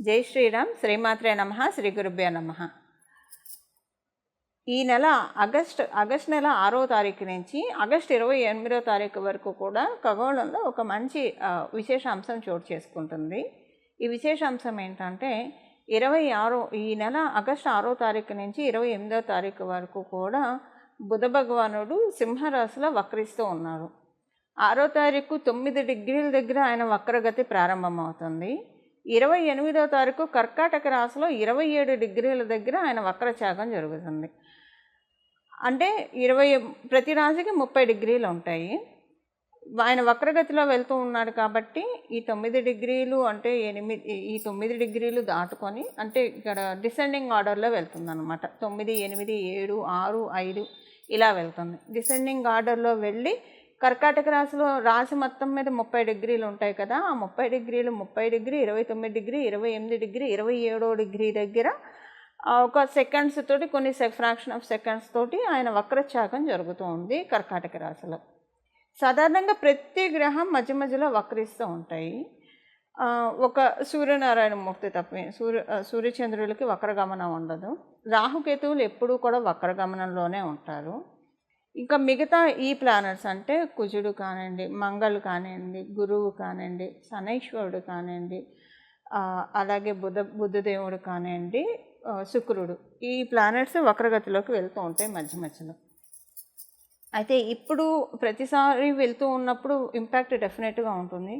జై శ్రీరామ్. శ్రీమాత్రే నమః. శ్రీ గురుభ్యో నమః. ఈ నెల ఆగస్ట్ నెల 6వ తారీఖు నుంచి ఆగస్ట్ 28వ తారీఖు వరకు కూడా ఖగోళంలో ఒక మంచి విశేషాంశం చోటు చేసుకుంటుంది. ఈ విశేషాంశం ఏంటంటే ఈ నెల ఆగస్ట్ 6వ తారీఖు నుంచి 28వ తారీఖు వరకు కూడా బుధ భగవానుడు సింహరాశిలో వక్రిస్తూ ఉన్నారు. 6వ తారీఖు 9 డిగ్రీల దగ్గర ఆయన వక్రగతి ప్రారంభమవుతుంది. 28వ తారీఖు కర్కాటక రాశిలో 27 డిగ్రీల దగ్గర ఆయన వక్రచాగం జరుగుతుంది. అంటే ప్రతి రాశికి 30 డిగ్రీలు ఉంటాయి. ఆయన వక్రగతిలో వెళ్తూ ఉన్నాడు కాబట్టి ఈ 9 డిగ్రీలు అంటే 9 డిగ్రీలు దాటుకొని, అంటే ఇక్కడ డిసెండింగ్ ఆర్డర్లో వెళ్తుంది అనమాట. 9, 8, 7, 6, 5 ఇలా వెళ్తుంది. డిసెండింగ్ ఆర్డర్లో వెళ్ళి కర్కాటక రాశిలో రాశి మొత్తం మీద 30 డిగ్రీలు ఉంటాయి కదా, ఆ 30 డిగ్రీలు 30 డిగ్రీ, 29 డిగ్రీ, 28 డిగ్రీ, 27 డిగ్రీ దగ్గర ఒక సెకండ్స్ తోటి, కొన్ని ఫ్రాక్షన్ ఆఫ్ సెకండ్స్ తోటి ఆయన వక్రచాగం జరుగుతూ ఉంది కర్కాటక రాశిలో. సాధారణంగా ప్రతి గ్రహం మధ్య మధ్యలో వక్రిస్తూ ఉంటాయి. ఒక సూర్యనారాయణ మూర్తి తప్ప సూర్యచంద్రులకి వక్రగమనం ఉండదు. రాహుకేతువులు ఎప్పుడూ కూడా వక్రగమనంలోనే ఉంటారు. ఇంకా మిగతా ఈ ప్లానెట్స్ అంటే కుజుడు కానివ్వండి, మంగళ్ కానివ్వండి, గురువు కానివ్వండి, శనైశ్వరుడు కానివ్వండి, అలాగే బుధదేవుడు కానివ్వండి, శుక్రుడు, ఈ ప్లానెట్స్ వక్రగతిలోకి వెళ్తూ ఉంటాయి మధ్య మధ్యలో. అయితే ఇప్పుడు ప్రతిసారి వెళ్తూ ఉన్నప్పుడు ఇంపాక్ట్ డెఫినెట్గా ఉంటుంది.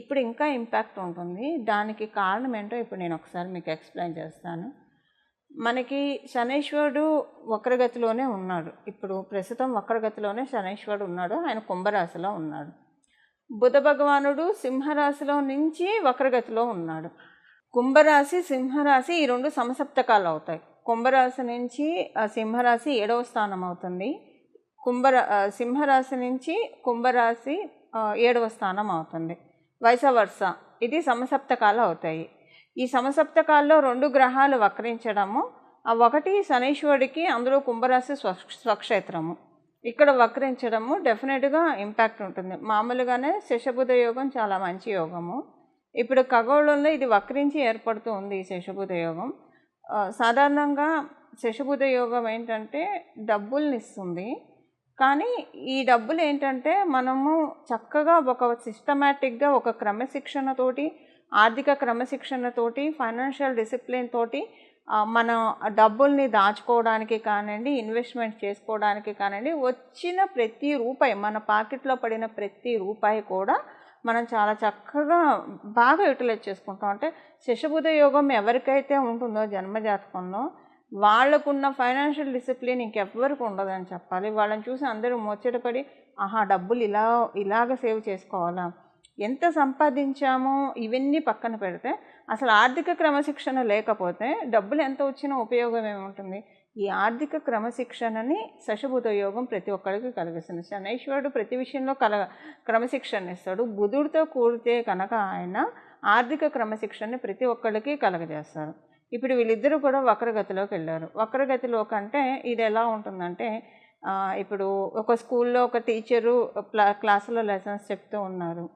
ఇప్పుడు ఇంకా ఇంపాక్ట్ ఉంటుంది. దానికి కారణం ఏంటో ఇప్పుడు నేను ఒకసారి మీకు ఎక్స్ప్లెయిన్ చేస్తాను. మనకి శనైశ్వరుడు వక్రగతిలోనే ఉన్నాడు. ఇప్పుడు ప్రస్తుతం వక్రగతిలోనే శనైశ్వరుడు ఉన్నాడు. ఆయన కుంభరాశిలో ఉన్నాడు. బుధ భగవానుడు సింహరాశిలో నుంచి వక్రగతిలో ఉన్నాడు. కుంభరాశి, సింహరాశి ఈ రెండు సమసప్తకాలు అవుతాయి. కుంభరాశి నుంచి సింహరాశి 7వ స్థానం అవుతుంది. సింహరాశి నుంచి కుంభరాశి 7వ స్థానం అవుతుంది. వైస వర్స, ఇది సమసప్తకాలు అవుతాయి. ఈ సమసప్తకాల్లో 2 గ్రహాలు వక్రించడము, ఒకటి శనైశ్వరుడికి, అందులో కుంభరాశి స్వక్షేత్రము, ఇక్కడ వక్రించడము డెఫినెట్గా ఇంపాక్ట్ ఉంటుంది. మామూలుగానే శశబుధ యోగం చాలా మంచి యోగము. ఇప్పుడు ఖగోళంలో ఇది వక్రించి ఏర్పడుతూ ఉంది ఈ శశబుధ యోగం. సాధారణంగా శశబుధ యోగం ఏంటంటే డబ్బుల్ని ఇస్తుంది. కానీ ఈ డబ్బులు ఏంటంటే మనము చక్కగా ఒక సిస్టమేటిక్గా, ఒక క్రమశిక్షణతోటి, ఆర్థిక క్రమశిక్షణతోటి, ఫైనాన్షియల్ డిసిప్లిన్ తోటి మన డబ్బుల్ని దాచుకోవడానికి కానివ్వండి, ఇన్వెస్ట్మెంట్ చేసుకోవడానికి కానివ్వండి, వచ్చిన ప్రతి రూపాయి, మన పాకెట్లో పడిన ప్రతి రూపాయి కూడా మనం చాలా చక్కగా బాగా యూటిలైజ్ చేసుకుంటాం. అంటే శశబుధ యోగం ఎవరికైతే ఉంటుందో జన్మజాతకంలో, వాళ్ళకున్న ఫైనాన్షియల్ డిసిప్లిన్ ఇంకెవ్వరికి ఉండదని చెప్పాలి. వాళ్ళని చూసి అందరూ ముచ్చటపడి, ఆహా డబ్బులు ఇలాగ సేవ్ చేసుకోవాలా, ఎంత సంపాదించామో ఇవన్నీ పక్కన పెడితే అసలు ఆర్థిక క్రమశిక్షణ లేకపోతే డబ్బులు ఎంత వచ్చినా ఉపయోగం ఏముంటుంది? ఈ ఆర్థిక క్రమశిక్షణని శశబుధ యోగం ప్రతి ఒక్కరికి కలిగిస్తుంది. శనైశ్వరుడు ప్రతి విషయంలో క్రమశిక్షణ ఇస్తాడు. బుధుడితో కూడితే కనుక ఆయన ఆర్థిక క్రమశిక్షణని ప్రతి ఒక్కరికి కలగజేస్తారు. ఇప్పుడు వీళ్ళిద్దరూ కూడా వక్రగతిలోకి వెళ్ళారు. వక్రగతిలో కంటే ఇది ఎలా ఉంటుందంటే, ఇప్పుడు ఒక స్కూల్లో ఒక టీచరు క్లాసులో లెసన్స్ చెప్తూ ఉన్నారు.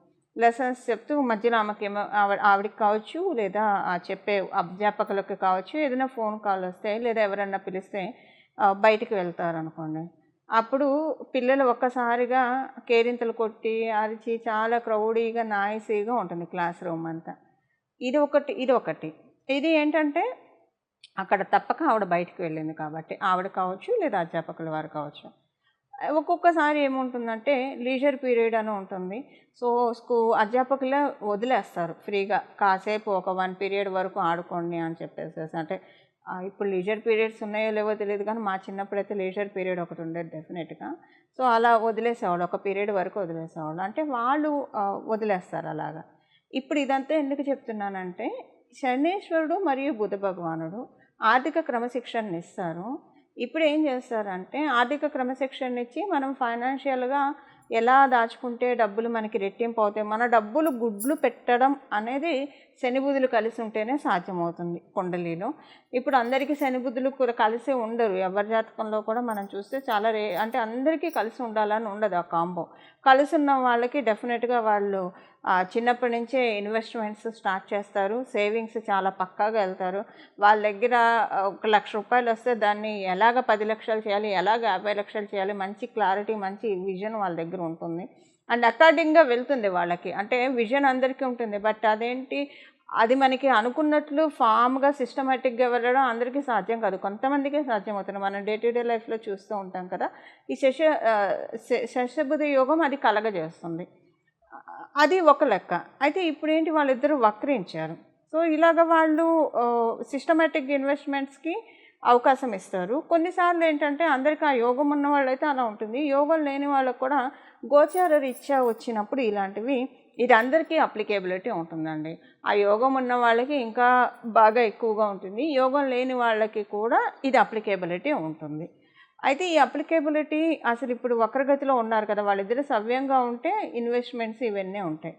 లెసన్స్ చెప్తూ మధ్యలో ఆమెకేమో ఆవిడకి కావచ్చు, లేదా చెప్పే అధ్యాపకులకు కావచ్చు, ఏదైనా ఫోన్ కాల్ వస్తే, లేదా ఎవరన్నా పిలిస్తే బయటికి వెళ్తారు అనుకోండి. అప్పుడు పిల్లలు ఒక్కసారిగా కేరింతలు కొట్టి అరిచి చాలా క్రౌడీగా నాయిసీగా ఉంటుంది క్లాస్ రూమ్ అంతా. ఇది ఒకటి. ఇది ఏంటంటే అక్కడ తప్పక ఆవిడ బయటికి వెళ్ళింది కాబట్టి, ఆవిడ కావచ్చు లేదా అధ్యాపకుల వారు కావచ్చు. ఒక్కొక్కసారి ఏముంటుందంటే లీజర్ పీరియడ్ అని ఉంటుంది. సో అధ్యాపకులే వదిలేస్తారు ఫ్రీగా, కాసేపు ఒక 1 పీరియడ్ వరకు ఆడుకోండి అని చెప్పేసి. అంటే ఇప్పుడు లీజర్ పీరియడ్స్ ఉన్నాయో లేవో తెలియదు, కానీ మా చిన్నప్పుడైతే లీజర్ పీరియడ్ ఒకటి ఉండేది డెఫినెట్గా. సో అలా వదిలేసేవాళ్ళు, ఒక పీరియడ్ వరకు వదిలేసేవాళ్ళు. అంటే వాళ్ళు వదిలేస్తారు అలాగా. ఇప్పుడు ఇదంతా ఎందుకు చెప్తున్నానంటే, శనైశ్వరుడు మరియు బుధ భగవానుడు ఆర్థిక క్రమశిక్షణని ఇస్తారు. ఇప్పుడు ఏం చేస్తారంటే ఆర్థిక క్రమశిక్షణ ఇచ్చి మనం ఫైనాన్షియల్గా ఎలా దాచుకుంటే డబ్బులు మనకి రెట్టింపు అవుతాయి, మన డబ్బులు గుడ్లు పెట్టడం అనేది శని బుధులు కలిసి ఉంటేనే సాధ్యమవుతుంది కుండలిలో. ఇప్పుడు అందరికీ శని బుధులు కూడా కలిసి ఉండరు. ఎవరి జాతకంలో కూడా మనం చూస్తే చాలా అంటే అందరికీ కలిసి ఉండాలని ఉండదు ఆ కాంబో. కలిసి ఉన్న వాళ్ళకి డెఫినెట్గా వాళ్ళు చిన్నప్పటి నుంచే ఇన్వెస్ట్మెంట్స్ స్టార్ట్ చేస్తారు, సేవింగ్స్ చాలా పక్కాగా వెళ్తారు. వాళ్ళ దగ్గర ₹1,00,000 వస్తే దాన్ని ఎలాగ 10 లక్షలు చేయాలి, ఎలాగ 50 లక్షలు చేయాలి, మంచి క్లారిటీ, మంచి విజన్ వాళ్ళ దగ్గర ఉంటుంది. అండ్ అకార్డింగ్గా వెళ్తుంది వాళ్ళకి. అంటే విజన్ అందరికీ ఉంటుంది, బట్ అదేంటి, అది మనకి అనుకున్నట్లు ఫామ్గా సిస్టమేటిక్గా వెళ్ళడం అందరికీ సాధ్యం కాదు, కొంతమందికే సాధ్యం అవుతుంది. మనం డే టు డే లైఫ్లో చూస్తూ ఉంటాం కదా. ఈ శశబుధ యోగం అది కలగజేస్తుంది. అది ఒక లెక్క. అయితే ఇప్పుడేంటి, వాళ్ళిద్దరూ వక్రించారు. సో ఇలాగ వాళ్ళు సిస్టమేటిక్ ఇన్వెస్ట్మెంట్స్కి అవకాశం ఇస్తారు. కొన్నిసార్లు ఏంటంటే అందరికీ ఆ యోగం ఉన్న వాళ్ళైతే అలా ఉంటుంది, యోగం లేని వాళ్ళకు కూడా గోచార రీత్యా వచ్చినప్పుడు ఇలాంటివి ఇది అందరికీ అప్లికేబిలిటీ ఉంటుందండి. ఆ యోగం ఉన్న వాళ్ళకి ఇంకా బాగా ఎక్కువగా ఉంటుంది, యోగం లేని వాళ్ళకి కూడా ఇది అప్లికేబిలిటీ ఉంటుంది. అయితే ఈ అప్లికేబిలిటీ అసలు ఇప్పుడు వక్రగతిలో ఉన్నారు కదా, వాళ్ళిద్దరు సవ్యంగా ఉంటే ఇన్వెస్ట్మెంట్స్ ఇవన్నీ ఉంటాయి.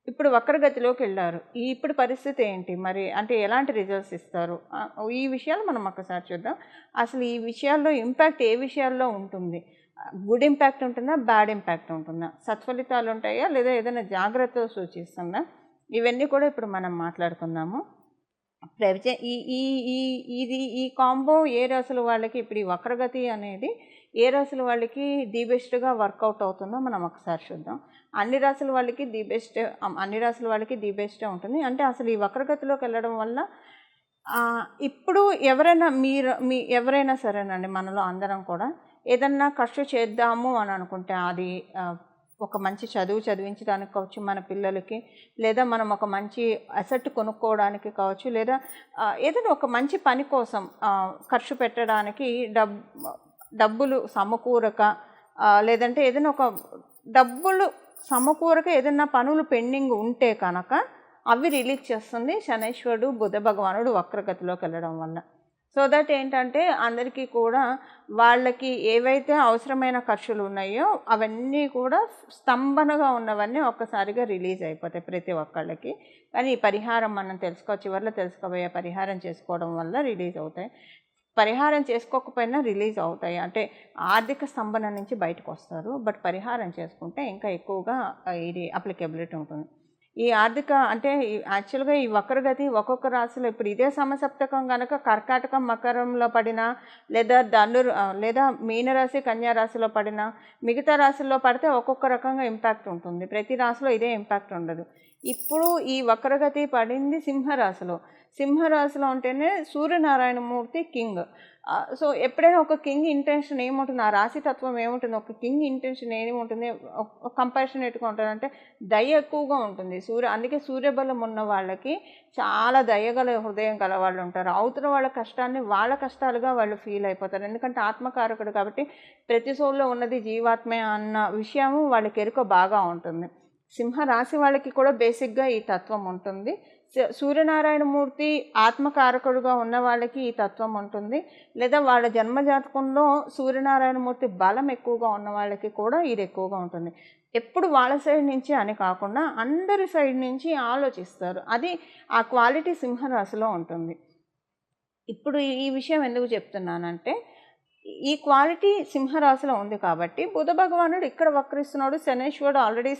ఇప్పుడు వక్రగతిలోకి వెళ్ళారు, ఇప్పుడు పరిస్థితి ఏంటి మరి, అంటే ఎలాంటి రిజల్ట్స్ ఇస్తారు, ఈ విషయాలు మనం ఒక్కసారి చూద్దాం. అసలు ఈ విషయాల్లో ఇంపాక్ట్ ఏ విషయాల్లో ఉంటుంది, గుడ్ ఇంపాక్ట్ ఉంటుందా, బ్యాడ్ ఇంపాక్ట్ ఉంటుందా, సత్ఫలితాలు ఉంటాయా, లేదా ఏదైనా జాగ్రత్తలు సూచిస్తుందా, ఇవన్నీ కూడా ఇప్పుడు మనం మాట్లాడుకుందాము. ఈ ఈ ఈ ఇది ఈ కాంబో ఏ రాశుల వాళ్ళకి, ఇప్పుడు ఈ వక్రగతి అనేది ఏ రాశుల వాళ్ళకి ది బెస్ట్గా వర్కౌట్ అవుతుందో మనం ఒకసారి చూద్దాం. అన్ని రాశుల వాళ్ళకి ది బెస్టే ఉంటుంది. అంటే అసలు ఈ వక్రగతిలోకి వెళ్ళడం వల్ల ఇప్పుడు ఎవరైనా సరేనండి, మనలో అందరం కూడా ఏదన్నా ఖర్చు చేద్దాము అని అనుకుంటే, అది ఒక మంచి చదువు చదివించడానికి కావచ్చు మన పిల్లలకి, లేదా మనం ఒక మంచి అసెట్ కొనుక్కోవడానికి కావచ్చు, లేదా ఏదైనా ఒక మంచి పని కోసం ఖర్చు పెట్టడానికి డబ్బులు సమకూరక, లేదంటే ఏదైనా ఒక డబ్బులు సమకూరక ఏదైనా పనులు పెండింగ్ ఉంటే కనుక అవి రిలీజ్ చేస్తుంది శనైశ్వరుడు బుధ భగవానుడు వక్రగతిలోకి వెళ్ళడం వల్ల. సో దట్ ఏంటంటే అందరికీ కూడా వాళ్ళకి ఏవైతే అవసరమైన ఖర్చులు ఉన్నాయో అవన్నీ కూడా స్తంభనగా ఉన్నవన్నీ ఒక్కసారిగా రిలీజ్ అయిపోతాయి ప్రతి ఒక్కళ్ళకి. కానీ ఈ పరిహారం మనం చివరిలో తెలుసుకోబోయే పరిహారం చేసుకోవడం వల్ల రిలీజ్ అవుతాయి. పరిహారం చేసుకోకపోయినా రిలీజ్ అవుతాయి, అంటే ఆర్థిక స్తంభన నుంచి బయటకు వస్తారు. బట్ పరిహారం చేసుకుంటే ఇంకా ఎక్కువగా ఇది అప్లికేబిలిటీ ఉంటుంది. ఈ ఆర్థిక అంటే యాక్చువల్గా ఈ వక్రగతి ఒక్కొక్క రాశిలో, ఇప్పుడు ఇదే సమసప్తకం కనుక కర్కాటకం మకరంలో పడినా, లేదా మీనరాశి కన్యారాశిలో పడినా, మిగతా రాశుల్లో పడితే ఒక్కొక్క రకంగా ఇంపాక్ట్ ఉంటుంది. ప్రతి రాశిలో ఇదే ఇంపాక్ట్ ఉండదు. ఇప్పుడు ఈ వక్రగతి పడింది సింహరాశిలో ఉంటేనే సూర్యనారాయణమూర్తి కింగ్. సో ఎప్పుడైనా ఒక కింగ్ ఇంటెన్షన్ ఏముంటుంది, ఆ రాశితత్వం ఏముంటుంది, ఒక కింగ్ ఇంటెన్షన్ ఏముంటుంది, కంపాషనేట్గా ఉంటుందంటే దయ ఎక్కువగా ఉంటుంది. అందుకే సూర్యబలం ఉన్న వాళ్ళకి చాలా దయగల హృదయం గల వాళ్ళు ఉంటారు. అవతల వాళ్ళ కష్టాన్ని వాళ్ళ కష్టాలుగా వాళ్ళు ఫీల్ అయిపోతారు. ఎందుకంటే ఆత్మకారకుడు కాబట్టి ప్రతి సోల్లో ఉన్నది జీవాత్మే అన్న విషయము వాళ్ళకి ఎరుక బాగా ఉంటుంది. సింహరాశి వాళ్ళకి కూడా బేసిక్గా ఈ తత్వం ఉంటుంది. సూర్యనారాయణమూర్తి ఆత్మకారకుడుగా ఉన్న వాళ్ళకి ఈ తత్వం ఉంటుంది, లేదా వాళ్ళ జన్మజాతకంలో సూర్యనారాయణమూర్తి బలం ఎక్కువగా ఉన్న వాళ్ళకి కూడా ఇది ఎక్కువగా ఉంటుంది. ఎప్పుడు వాళ్ళ సైడ్ నుంచి అని కాకుండా అందరి సైడ్ నుంచి ఆలోచిస్తారు. అది ఆ క్వాలిటీ సింహరాశిలో ఉంటుంది. ఇప్పుడు ఈ విషయం ఎందుకు చెప్తున్నానంటే, ఈ క్వాలిటీ సింహరాశిలో ఉంది కాబట్టి బుధ భగవానుడు ఇక్కడ వక్రిస్తున్నాడు, శనైశ్వరుడు ఆల్రెడీ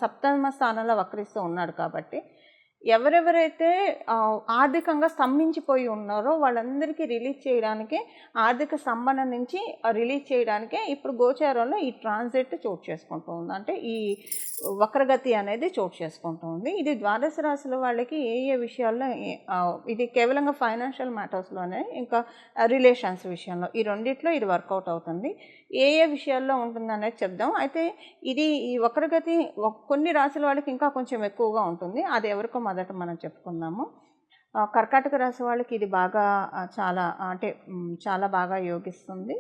సప్తమ స్థానంలో వక్రిస్తూ ఉన్నాడు కాబట్టి ఎవరెవరైతే ఆర్థికంగా స్తంభించిపోయి ఉన్నారో వాళ్ళందరికీ రిలీజ్ చేయడానికే, ఆర్థిక స్తంభన నుంచి రిలీజ్ చేయడానికే ఇప్పుడు గోచారంలో ఈ ట్రాన్సిట్ చోటు చేసుకుంటూ ఉంది, అంటే ఈ వక్రగతి అనేది చోటు చేసుకుంటూ ఉంది. ఇది ద్వాదశ రాశుల వాళ్ళకి ఏ విషయాల్లో, ఇది కేవలంగా ఫైనాన్షియల్ మ్యాటర్స్లోనే, ఇంకా రిలేషన్స్ విషయంలో, ఈ రెండిట్లో ఇది వర్కౌట్ అవుతుంది. ఏ విషయాల్లో ఉంటుందనేది చెప్దాం. అయితే ఈ వక్రగతి కొన్ని రాశుల వాళ్ళకి ఇంకా కొంచెం ఎక్కువగా ఉంటుంది. అది ఎవరికో మొదట మనం చెప్పుకుందాము. కర్కాటక రాశి వాళ్ళకి ఇది బాగా చాలా బాగా యోగిస్తుంది.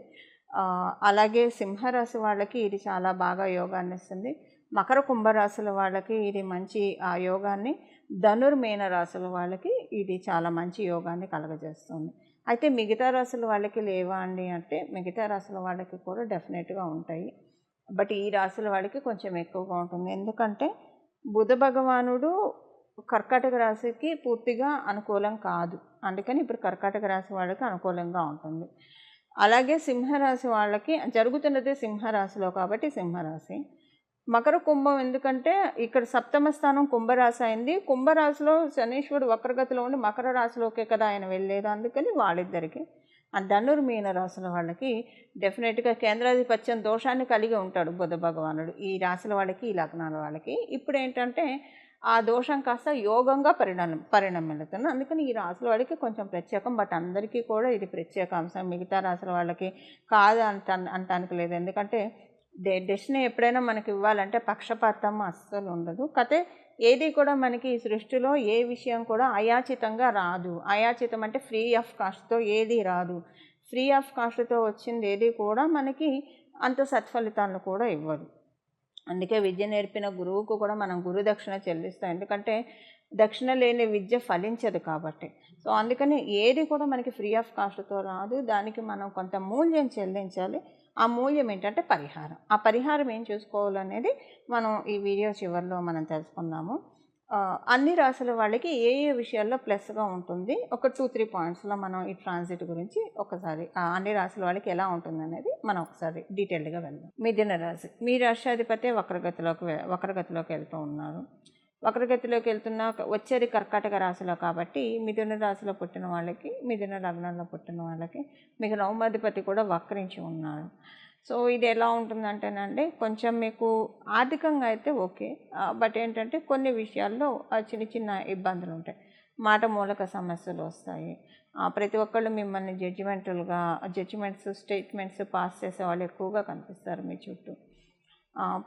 అలాగే సింహరాశి వాళ్ళకి ఇది చాలా బాగా యోగాన్ని ఇస్తుంది. మకర కుంభరాశుల వాళ్ళకి ఇది మంచి యోగాన్ని, ధనుర్మీన రాశుల వాళ్ళకి ఇది చాలా మంచి యోగాన్ని కలగజేస్తుంది. అయితే మిగతా రాశుల వాళ్ళకి లేవా అండి అంటే, మిగతా రాశుల వాళ్ళకి కూడా డెఫినెట్గా ఉంటాయి. బట్ ఈ రాశుల వాడికి కొంచెం ఎక్కువగా ఉంటుంది. ఎందుకంటే బుధ భగవానుడు కర్కాటక రాశికి పూర్తిగా అనుకూలం కాదు. అందుకని ఇప్పుడు కర్కాటక రాశి వాళ్ళకి అనుకూలంగా ఉంటుంది. అలాగే సింహరాశి వాళ్ళకి జరుగుతున్నదే సింహరాశిలో కాబట్టి సింహరాశి. మకర కుంభం ఎందుకంటే ఇక్కడ సప్తమ స్థానం కుంభరాశి అయింది. కుంభరాశిలో శనీశ్వరుడు వక్రగతిలో ఉండి మకర రాశిలోకే కదా ఆయన వెళ్ళేది. అందుకని వాళ్ళిద్దరికి. ధనుర్ మీన రాశుల వాళ్ళకి డెఫినెట్గా కేంద్రాధిపత్యం దోషాన్ని కలిగి ఉంటాడు బుధ భగవానుడు ఈ రాశుల వాళ్ళకి, ఈ లగ్నాల వాళ్ళకి. ఇప్పుడు ఏంటంటే ఆ దోషం కాస్త యోగంగా పరిణమిల్లుతుంది. అందుకని ఈ రాశుల వాళ్ళకి కొంచెం ప్రత్యేకం. బట్ అందరికీ కూడా ఇది ప్రత్యేక అంశం. మిగతా రాశుల వాళ్ళకి కాదు అంటానికి లేదు. ఎందుకంటే డెస్టినీ ఎప్పుడైనా మనకి ఇవ్వాలంటే పక్షపాతం అస్సలు ఉండదు. కతే ఏది కూడా మనకి ఈ సృష్టిలో ఏ విషయం కూడా అయాచితంగా రాదు. అయాచితం అంటే ఫ్రీ ఆఫ్ కాస్ట్తో ఏది రాదు. ఫ్రీ ఆఫ్ కాస్ట్తో వచ్చింది ఏది కూడా మనకి అంత సత్ఫలితాలను కూడా ఇవ్వదు. అందుకే విద్య నేర్పిన గురువుకు కూడా మనం గురుదక్షిణ చెల్లిస్తాం. ఎందుకంటే దక్షిణ లేని విద్య ఫలించదు కాబట్టి. సో అందుకని ఏది కూడా మనకి ఫ్రీ ఆఫ్ కాస్ట్తో రాదు. దానికి మనం కొంత మూల్యం చెల్లించాలి. ఆ మూల్యం ఏంటంటే పరిహారం. ఆ పరిహారం ఏం చూసుకోవాలనేది మనం ఈ వీడియో చివరిలో మనం తెలుసుకుందాము. అన్ని రాశుల వాళ్ళకి ఏ ఏ విషయాల్లో ప్లస్గా ఉంటుంది ఒక 2-3 పాయింట్స్లో మనం ఈ ట్రాన్సిట్ గురించి ఒకసారి అన్ని రాశుల వాళ్ళకి ఎలా ఉంటుంది అనేది మనం ఒకసారి డీటెయిల్డ్గా వెళ్దాం. మిథున రాశి, మీ రాష్ట్రాధిపతి వక్రగతిలోకి వెళ్తూ ఉన్నారు. వక్రగతిలోకి వెళ్తున్న వచ్చేది కర్కాటక రాశిలో కాబట్టి మిథున రాశిలో పుట్టిన వాళ్ళకి, మిథున లగ్నంలో పుట్టిన వాళ్ళకి మీకు నవమాధిపతి కూడా వక్రించి ఉన్నారు. సో ఇది ఎలా ఉంటుందంటేనండి కొంచెం మీకు ఆర్థికంగా అయితే ఓకే. బట్ ఏంటంటే కొన్ని విషయాల్లో చిన్న చిన్న ఇబ్బందులు ఉంటాయి. మాట మూలక సమస్యలు వస్తాయి. ప్రతి ఒక్కళ్ళు మిమ్మల్ని జడ్జిమెంట్స్ స్టేట్మెంట్స్ పాస్ చేసే వాళ్ళు ఎక్కువగా కనిపిస్తారు మీ చుట్టూ.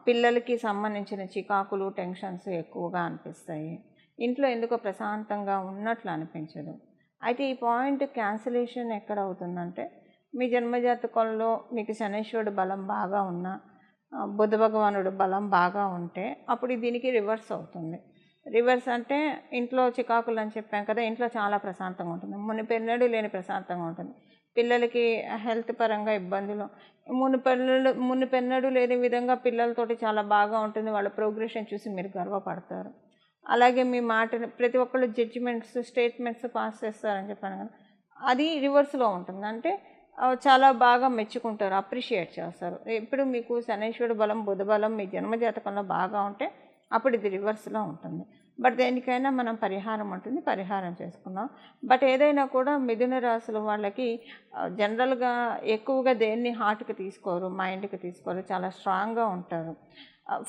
పిల్లలకి సంబంధించిన చికాకులు టెన్షన్స్ ఎక్కువగా అనిపిస్తాయి. ఇంట్లో ఎందుకో ప్రశాంతంగా ఉన్నట్లు అనిపించదు. అయితే ఈ పాయింట్ క్యాన్సిలేషన్ ఎక్కడ అవుతుందంటే మీ జన్మజాతకంలో మీకు శనీశ్వరుడు బలం బాగా ఉన్నా, బుధ భగవానుడు బలం బాగా ఉంటే అప్పుడు దీనికి రివర్స్ అవుతుంది. రివర్స్ అంటే ఇంట్లో చికాకులు అని చెప్పాం కదా, ఇంట్లో చాలా ప్రశాంతంగా ఉంటుంది. మునిపెన్నడూ లేని ప్రశాంతంగా ఉంటుంది. పిల్లలకి హెల్త్ పరంగా ఇబ్బందులు మునిపెన్నడూ లేని విధంగా పిల్లలతోటి చాలా బాగా ఉంటుంది. వాళ్ళ ప్రోగ్రెషన్ చూసి మీరు గర్వపడతారు. అలాగే మీ మాటని ప్రతి ఒక్కళ్ళు జడ్జిమెంట్స్ స్టేట్మెంట్స్ పాస్ చేస్తారని చెప్పాను కదా, అది రివర్స్లో ఉంటుంది. అంటే చాలా బాగా మెచ్చుకుంటారు, అప్రిషియేట్ చేస్తారు. ఇప్పుడు మీకు శనీశ్వరుడు బలం బుధ బలం మీ జన్మజాతకంలో బాగా ఉంటే అప్పుడు ఇది రివర్స్లో ఉంటుంది. బట్ దేనికైనా మనం పరిహారం ఉంటుంది, పరిహారం చేసుకున్నాం. బట్ ఏదైనా కూడా మిథున రాశుల వాళ్ళకి జనరల్గా ఎక్కువగా దేన్ని హార్ట్కి తీసుకోరు, మైండ్కి తీసుకోరు, చాలా స్ట్రాంగ్గా ఉంటారు.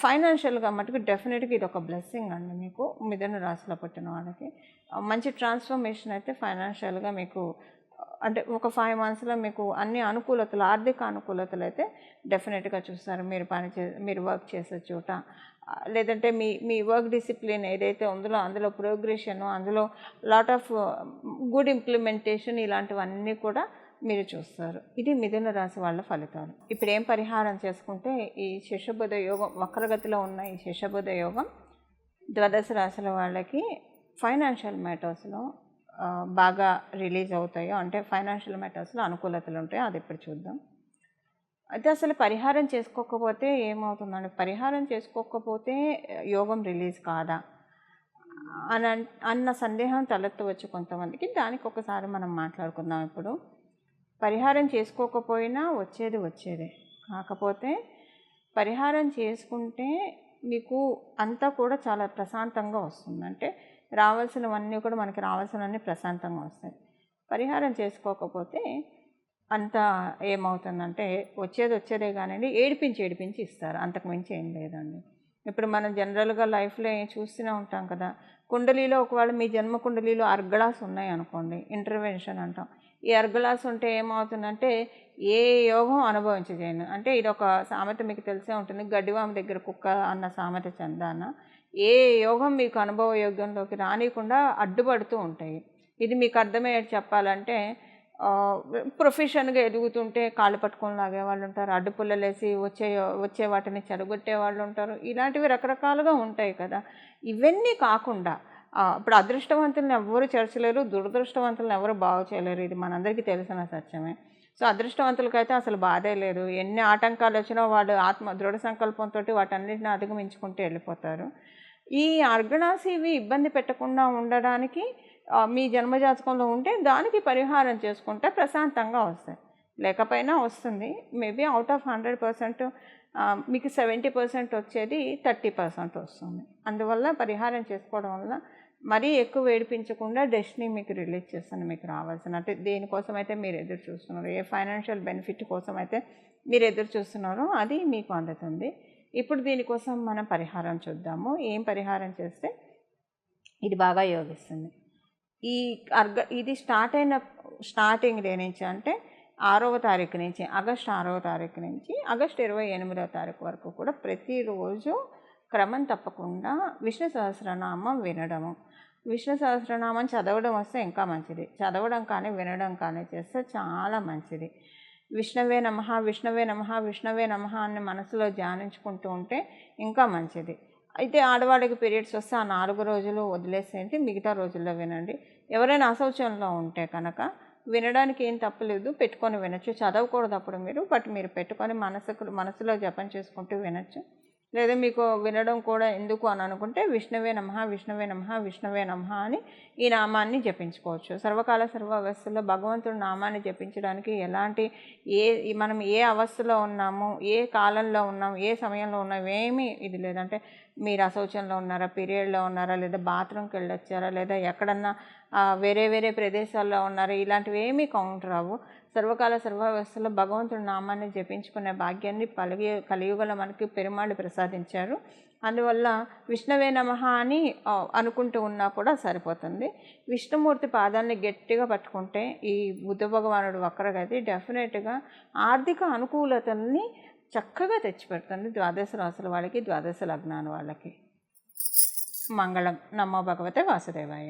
ఫైనాన్షియల్గా మటుకు డెఫినెట్గా ఇది ఒక బ్లెస్సింగ్ అండి. మీకు మిథున రాశిలో పుట్టిన వాళ్ళకి మంచి ట్రాన్స్ఫర్మేషన్ అయితే ఫైనాన్షియల్గా మీకు అంటే ఒక 5 monthsలో మీకు అన్ని అనుకూలతలు, ఆర్థిక అనుకూలతలు అయితే డెఫినెట్గా చూస్తారు. మీరు వర్క్ చేసే చోట, లేదంటే మీ వర్క్ డిసిప్లిన్ ఏదైతే ఉందో అందులో ప్రోగ్రెషన్, అందులో లాట్ ఆఫ్ గుడ్ ఇంప్లిమెంటేషన్ ఇలాంటివన్నీ కూడా మీరు చూస్తారు. ఇది మిథున రాశి వాళ్ళ ఫలితాలు. ఇప్పుడు ఏం పరిహారం చేసుకుంటే ఈ శశబుధ యోగం వక్రగతిలో ఉన్న ఈ శశబుధ యోగం ద్వాదశ రాశుల వాళ్ళకి ఫైనాన్షియల్ మ్యాటర్స్లో బాగా రిలీజ్ అవుతాయో, అంటే ఫైనాన్షియల్ మ్యాటర్స్లో అనుకూలతలు ఉంటాయో అది ఇప్పుడు చూద్దాం. అయితే అసలు పరిహారం చేసుకోకపోతే ఏమవుతుందండి, పరిహారం చేసుకోకపోతే యోగం రిలీజ్ కాదా అన్న సందేహం తలెత్తవచ్చు కొంతమందికి. దానికి ఒకసారి మనం మాట్లాడుకుందాం. ఇప్పుడు పరిహారం చేసుకోకపోయినా వచ్చేదే. కాకపోతే పరిహారం చేసుకుంటే మీకు అంతా కూడా చాలా ప్రశాంతంగా వస్తుంది. అంటే రావాల్సినవన్నీ కూడా మనకి రావాల్సినవన్నీ ప్రశాంతంగా వస్తాయి. పరిహారం చేసుకోకపోతే అంతా ఏమవుతుందంటే వచ్చేదే కానివ్వండి, ఏడిపించి ఇస్తారు. అంతకుమించి ఏం లేదండి. ఇప్పుడు మనం జనరల్గా లైఫ్లో చూస్తూనే ఉంటాం కదా, కుండలీలో ఒకవేళ మీ జన్మ కుండలీలో అర్గళాస్ ఉన్నాయి అనుకోండి, ఇంటర్వెన్షన్ అంటాం. ఈ అర్గళాస్ ఉంటే ఏమవుతుందంటే ఏ యోగం అనుభవించజేయను. అంటే ఇది ఒక సామెత మీకు తెలిసే ఉంటుంది, గడ్డివామ దగ్గర కుక్క అన్న సామెత చందాన. ఏ యోగం మీకు అనుభవ యోగంలోకి రానియకుండా అడ్డుపడుతూ ఉంటాయి. ఇది మీకు అర్థమయ్యేది చెప్పాలంటే ప్రొఫెషన్గా ఎదుగుతుంటే కాళ్ళు పట్టుకొని లాగే వాళ్ళు ఉంటారు, అడ్డుపుల్లలేసి వచ్చే వాటిని చెడగొట్టే వాళ్ళు ఉంటారు. ఇలాంటివి రకరకాలుగా ఉంటాయి కదా. ఇవన్నీ కాకుండా ఇప్పుడు అదృష్టవంతులను ఎవరు చేర్చలేరు, దురదృష్టవంతులను ఎవరు బాగు చేయలేరు. ఇది మనందరికీ తెలిసిన సత్యమే. సో అదృష్టవంతులకైతే అసలు బాధే లేదు. ఎన్ని ఆటంకాలు వచ్చినా వాళ్ళు దృఢ సంకల్పంతో వాటన్నిటిని అధిగమించుకుంటూ వెళ్ళిపోతారు. ఈ అర్గణాస్ ఇవి ఇబ్బంది పెట్టకుండా ఉండడానికి మీ జన్మజాతకంలో ఉంటే దానికి పరిహారం చేసుకుంటే ప్రశాంతంగా వస్తాయి. లేకపోయినా వస్తుంది. మేబీ అవుట్ ఆఫ్ 100% మీకు 70% వచ్చేది 30% వస్తుంది. అందువల్ల పరిహారం చేసుకోవడం వల్ల మరీ ఎక్కువ ఏడిపించకుండా డెస్టినీ మీకు రిలీజ్ చేస్తుంది. మీకు రావాల్సిన అంటే దేనికోసమైతే మీరు ఎదురు చూస్తున్నారో, ఏ ఫైనాన్షియల్ బెనిఫిట్ కోసం అయితే మీరు ఎదురు చూస్తున్నారో అది మీకు అందుతుంది. ఇప్పుడు దీనికోసం మనం పరిహారం చూద్దాము. ఏం పరిహారం చేస్తే ఇది బాగా యోగిస్తుంది. ఇది స్టార్టింగ్ డే నుంచి అంటే 6వ తారీఖు నుంచి ఆగస్టు 6వ తారీఖు నుంచి ఆగస్టు 28వ తారీఖు వరకు కూడా ప్రతిరోజు క్రమం తప్పకుండా విష్ణు సహస్రనామం వినడము. విష్ణు సహస్రనామం చదవడం వస్తే ఇంకా మంచిది. చదవడం కానీ వినడం కానీ చేస్తే చాలా మంచిది. విష్ణవే నమః విష్ణవే నమః విష్ణవే నమః అని మనసులో ధ్యానించుకుంటూ ఉంటే ఇంకా మంచిది. అయితే ఆడవాళ్ళకి పీరియడ్స్ వస్తే ఆ 4 రోజులు వదిలేసేయండి, మిగతా రోజుల్లో వినండి. ఎవరైనా అశౌచంలో ఉంటే కనుక వినడానికి ఏం తప్పులేదు, పెట్టుకొని వినొచ్చు. చదవకూడదు అప్పుడు మీరు పెట్టుకొని మనసులో జపం చేసుకుంటూ వినొచ్చు. లేదా మీకు వినడం కూడా ఎందుకు అని అనుకుంటే విష్ణవే నమః విష్ణవే నమః విష్ణవే నమః అని ఈ నామాన్ని జపించుకోవచ్చు. సర్వకాల సర్వావస్థల్లో భగవంతుడి నామాన్ని జపించడానికి మనం ఏ అవస్థలో ఉన్నాము, ఏ కాలంలో ఉన్నాం, ఏ సమయంలో ఉన్నాం ఏమీ ఇది లేదంటే మీరు అశౌచంలో ఉన్నారా, పీరియడ్లో ఉన్నారా, లేదా బాత్రూమ్కి వెళ్ళొచ్చారా, లేదా ఎక్కడన్నా వేరే వేరే ప్రదేశాల్లో ఉన్నారా, ఇలాంటివి ఏమీ కౌంట్ రావు. సర్వకాల సర్వావస్థలో భగవంతుడి నామాన్ని జపించుకునే భాగ్యాన్ని కలియుగంలో మనకి పెరుమాళ్ళు ప్రసాదించారు. అందువల్ల విష్ణవే నమః అని అనుకుంటూ ఉన్నా కూడా సరిపోతుంది. విష్ణుమూర్తి పాదాన్ని గట్టిగా పట్టుకుంటే ఈ బుద్ధ భగవానుడు వక్రగతి డెఫినెట్గా ఆర్థిక అనుకూలతల్ని చక్కగా తెచ్చిపెడుతుంది. ద్వాదశ రాశుల వాళ్ళకి, ద్వాదశ లగ్నాల వాళ్ళకి. మంగళం. నమో భగవతే వాసుదేవాయ.